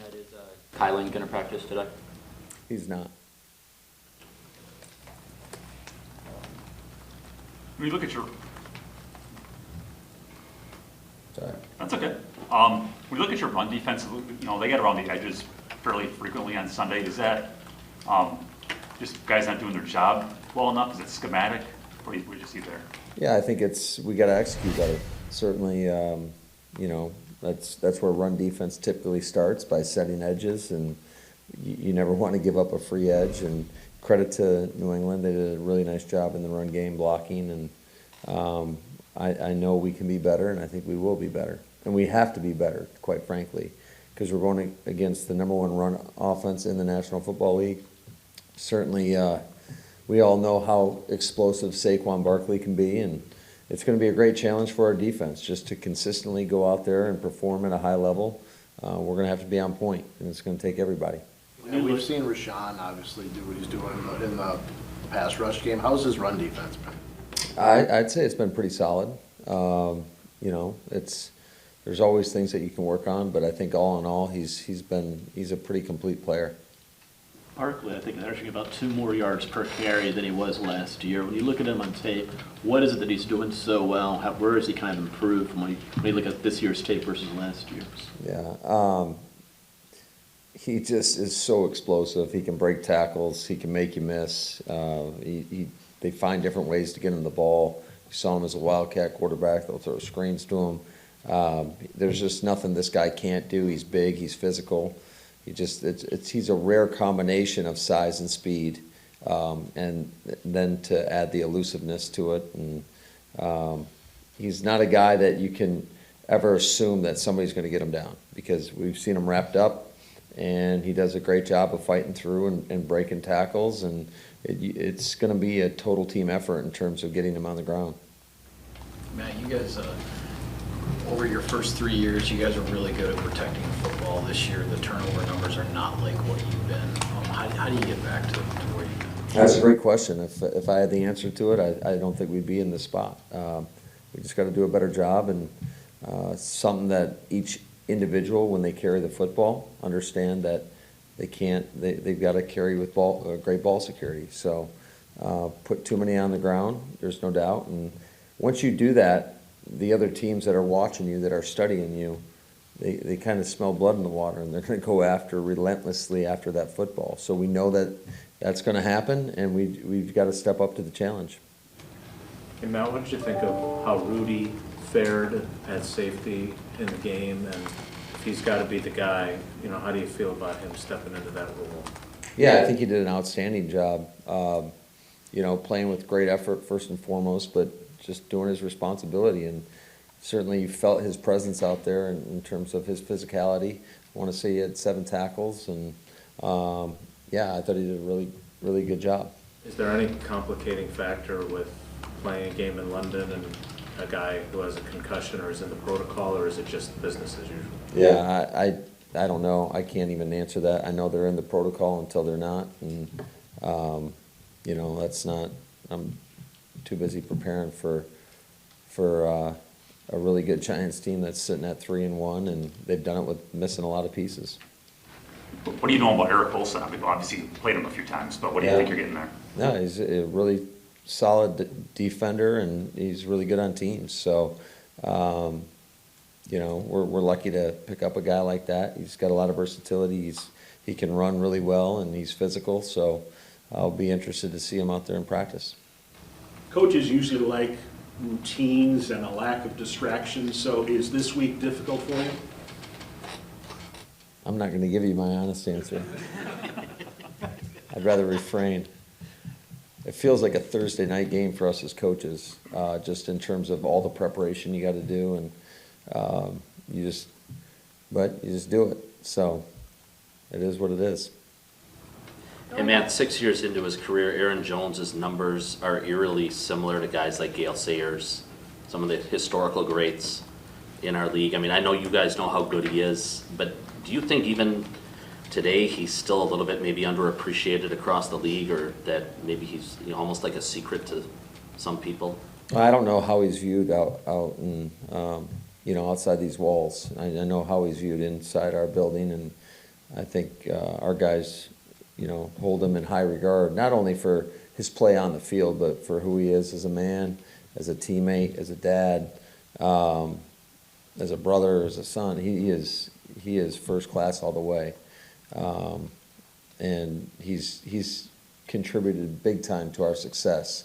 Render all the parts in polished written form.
Matt, is Kylan going to practice today? He's not. When you look at your, Sorry. that's okay. When you look at your run defense, they get around the edges fairly frequently on Sunday. Is that just guys not doing their job well enough? Is it schematic? What do you see there? Yeah, I think we got to execute better. Certainly, that's where run defense typically starts, by setting edges, and you never want to give up a free edge. And credit to New England, they did a really nice job in the run game blocking, and I know we can be better, and I think we will be better. And we have to be better, quite frankly, because we're going against the #1 run offense in the National Football League. Certainly, we all know how explosive Saquon Barkley can be, and it's going to be a great challenge for our defense just to consistently go out there and perform at a high level. We're going to have to be on point, and it's going to take everybody. And we've seen Rashawn obviously do what he's doing in the pass rush game. How's his run defense been? I'd say it's been pretty solid. There's always things that you can work on, but I think all in all, he's a pretty complete player. Barkley, I think, is actually about 2 more yards per carry than he was last year. When you look at him on tape, what is it that he's doing so well? Where has he kind of improved from when you look at this year's tape versus last year's? Yeah, he just is so explosive. He can break tackles. He can make you miss. They find different ways to get him the ball. You saw him as a Wildcat quarterback. They'll throw screens to him. There's just nothing this guy can't do. He's big. He's physical. He's a rare combination of size and speed, and then to add the elusiveness to it. And he's not a guy that you can ever assume that somebody's going to get him down, because we've seen him wrapped up, and he does a great job of fighting through and breaking tackles. And it's going to be a total team effort in terms of getting him on the ground. Matt, you guys, over your first 3 years, you guys are really good at protecting the football. This year, the turnover numbers are not like what you've been. How do you get back to where you've been? That's a great question. If I had the answer to it, I don't think we'd be in this spot. We just got to do a better job, and something that each individual, when they carry the football, understand that they've got to carry with great ball security. So put too many on the ground, there's no doubt. And once you do that, the other teams that are watching you, that are studying you, they kind of smell blood in the water, and they're going to go relentlessly after that football. So we know that that's going to happen, and we've got to step up to the challenge. Hey, Matt, what did you think of how Rudy fared at safety in the game? And if he's got to be the guy, how do you feel about him stepping into that role? Yeah, I think he did an outstanding job, playing with great effort first and foremost, but just doing his responsibility. And certainly you felt his presence out there in terms of his physicality. I want to say he had 7 tackles, and I thought he did a really, really good job. Is there any complicating factor with playing a game in London and a guy who has a concussion or is in the protocol, or is it just business as usual? Yeah, I don't know. I can't even answer that. I know they're in the protocol until they're not, and that's not. I'm too busy preparing for a really good Giants team that's sitting at 3-1, and they've done it with missing a lot of pieces. What do you know about Eric Olson? I mean, obviously you played him a few times, but what do you think you're getting there? No, he's a really solid defender, and he's really good on teams. So, we're lucky to pick up a guy like that. He's got a lot of versatility. He can run really well, and he's physical. So, I'll be interested to see him out there in practice. Coaches usually like routines and a lack of distractions. So, is this week difficult for you? I'm not going to give you my honest answer. I'd rather refrain. It feels like a Thursday night game for us as coaches, just in terms of all the preparation you got to do, and you just do it. So it is what it is. And Matt, 6 years into his career, Aaron Jones's numbers are eerily similar to guys like Gale Sayers, some of the historical greats in our league. I mean, I know you guys know how good he is, but do you think even today he's still a little bit maybe underappreciated across the league, or that maybe he's almost like a secret to some people? I don't know how he's viewed out in outside these walls. I know how he's viewed inside our building, and I think our guys, hold him in high regard, not only for his play on the field, but for who he is as a man, as a teammate, as a dad, as a brother, as a son. He is first class all the way, and he's contributed big time to our success.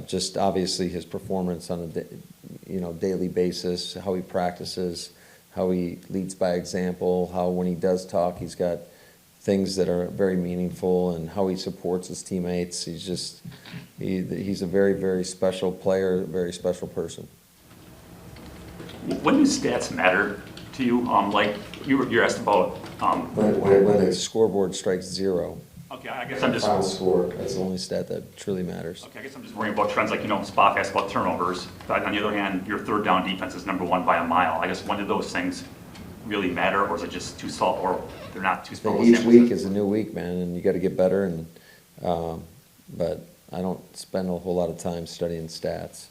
Just obviously his performance on a daily basis, how he practices, how he leads by example, how when he does talk, he's got things that are very meaningful, and how he supports his teammates. He's a very, very special player, a very special person. When do stats matter to you? Like you're asked about. When the scoreboard strikes 0. Okay, I guess I'm just. Final score. That's the only stat that truly matters. Okay, I guess I'm just worrying about trends like, Spock asked about turnovers, but on the other hand, your third down defense is #1 by a mile. I guess when do those things really matter, or is it just too small, or they're not too small? Each week is a new week, man, and you got to get better. But I don't spend a whole lot of time studying stats.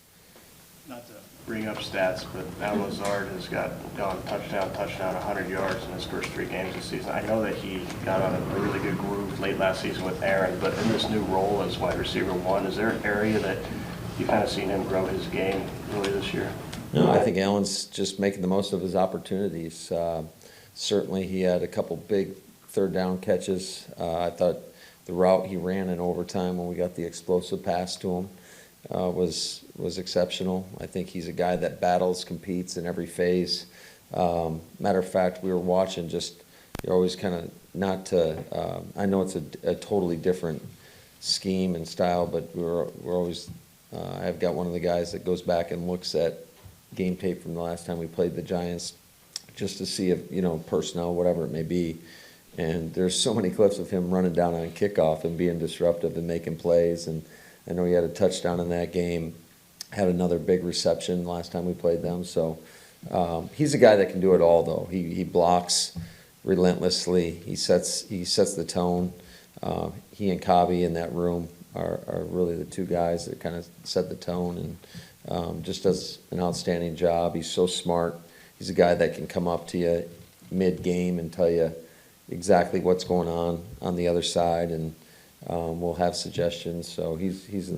Not to bring up stats, but now Lazard has gone touchdown, 100 yards in his first 3 games this season. I know that he got on a really good groove late last season with Aaron, but in this new role as wide receiver 1, is there an area that you kind of seen him grow his game really this year? No, I think Allen's just making the most of his opportunities. Certainly he had a couple big third down catches. I thought the route he ran in overtime when we got the explosive pass to him was exceptional. I think he's a guy that battles, competes in every phase. Matter of fact, we were watching you're always kind of not to, I know it's a totally different scheme and style, but we're always, I've got one of the guys that goes back and looks at game tape from the last time we played the Giants just to see if, personnel, whatever it may be. And there's so many clips of him running down on kickoff and being disruptive and making plays. And I know he had a touchdown in that game, had another big reception last time we played them. So he's a guy that can do it all, though. He blocks relentlessly. He sets the tone. He and Kabi in that room are really the two guys that kind of set the tone, and just does an outstanding job. He's so smart. He's a guy that can come up to you mid-game and tell you exactly what's going on the other side, and we'll have suggestions. So he's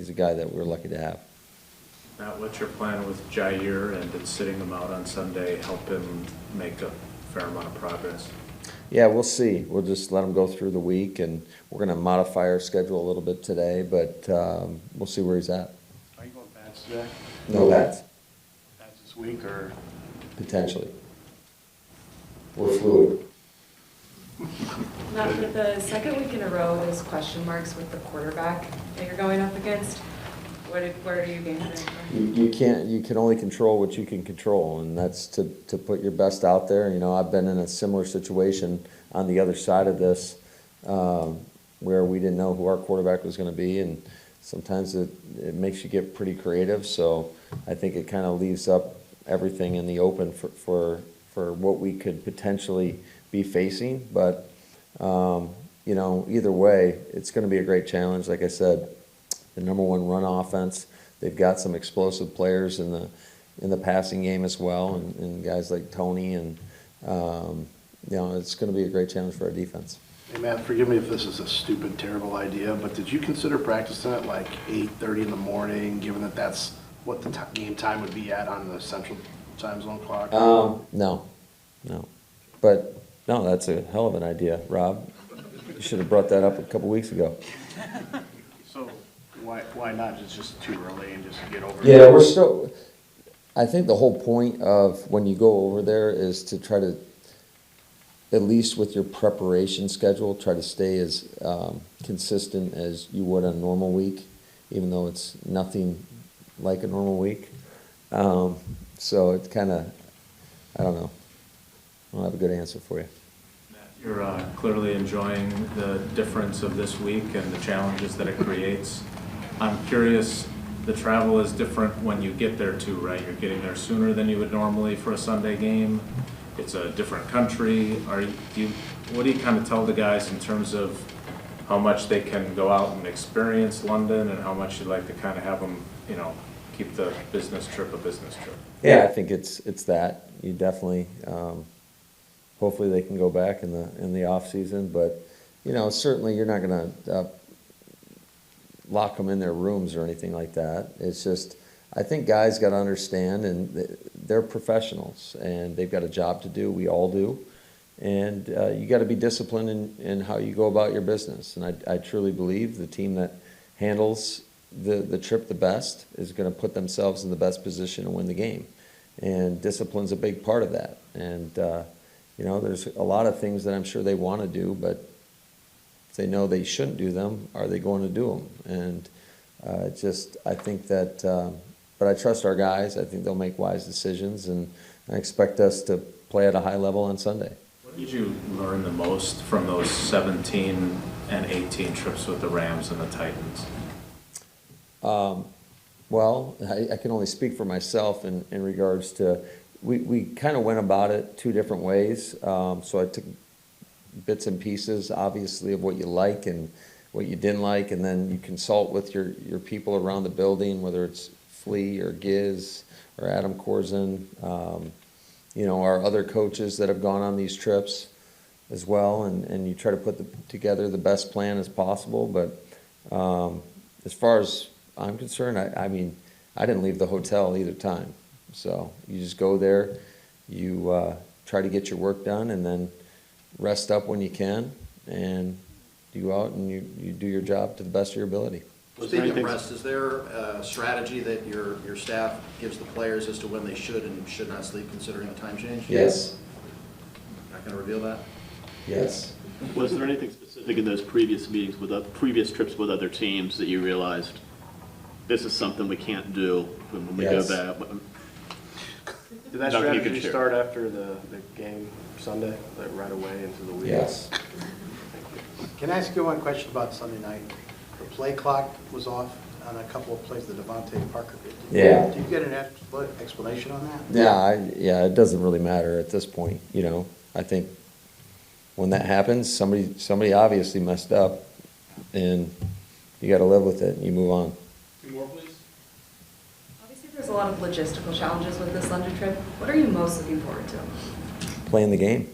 a guy that we're lucky to have. Matt, what's your plan with Jair, and did sitting him out on Sunday help him make a fair amount of progress? Yeah, we'll see. We'll just let him go through the week, and we're going to modify our schedule a little bit today, but we'll see where he's at. Are you going bats today? No bats. Bats this week, or? Potentially. We're fluid. Now, for the second week in a row, there's question marks with the quarterback that you're going up against. What are you game planning for? You can only control what you can control, and that's to put your best out there. I've been in a similar situation on the other side of this, where we didn't know who our quarterback was going to be, and sometimes it makes you get pretty creative. So I think it kind of leaves up everything in the open for what we could potentially be facing. But either way, it's going to be a great challenge. Like I said, the #1 run offense. They've got some explosive players in the passing game as well, and guys like Tony, and it's going to be a great challenge for our defense. Hey, Matt, forgive me if this is a stupid, terrible idea, but did you consider practicing at like 8:30 in the morning, given that that's what the game time would be at on the Central Time Zone clock? No. But, no, that's a hell of an idea, Rob. You should have brought that up a couple weeks ago. So why not? It's just too early and just get over it? Yeah, we're still, I think the whole point of when you go over there is to try to, at least with your preparation schedule, try to stay as consistent as you would on a normal week, even though it's nothing like a normal week. So it's kind of, I don't know. I don't have a good answer for you. You're clearly enjoying the difference of this week and the challenges that it creates. I'm curious, the travel is different when you get there too, right? You're getting there sooner than you would normally for a Sunday game. It's a different country. What do you kind of tell the guys in terms of how much they can go out and experience London, and how much you'd like to kind of have them, keep the business trip a business trip? Yeah, I think it's that. You definitely, hopefully they can go back in the off season. But, you know, certainly you're not going to lock them in their rooms or anything like that. It's just, I think guys got to understand, and they're professionals, and they've got a job to do. We all do. And you got to be disciplined in how you go about your business. And I truly believe the team that handles the trip the best is going to put themselves in the best position to win the game. And discipline's a big part of that. And, you know, there's a lot of things that I'm sure they want to do, but if they know they shouldn't do them, are they going to do them? And I think that, but I trust our guys. I think they'll make wise decisions, and I expect us to play at a high level on Sunday. What did you learn the most from those 17 and 18 trips with the Rams and the Titans? Well, I can only speak for myself in regards to, we kind of went about it two different ways. So I took bits and pieces, obviously, of what you like and what you didn't like, and then you consult with your people around the building, whether it's Flea or Giz or Adam Corzin, you know, our other coaches that have gone on these trips as well, and you try to put together the best plan as possible. But as far as I'm concerned, I mean, I didn't leave the hotel either time. So you just go there, you try to get your work done, and then rest up when you can, and you go out and you do your job to the best of your ability. Speaking of rest, is there a strategy that your staff gives the players as to when they should and should not sleep considering the time change? Yes. Not going to reveal that? Yes. Was there anything specific in those previous meetings with previous trips with other teams that you realized this is something we can't do when we Yes. go back? Did that Nothing you can strategy share. start after the game Sunday, like right away into the week? Yes. Can I ask you one question about Sunday night? The play clock was off on a couple of plays that Devontae Parker did. Yeah. Did you get an explanation on that? Yeah, it doesn't really matter at this point, you know. I think when that happens, somebody obviously messed up, and you got to live with it and you move on. Two more, please. Obviously, there's a lot of logistical challenges with this London trip. What are you most looking forward to? Playing the game.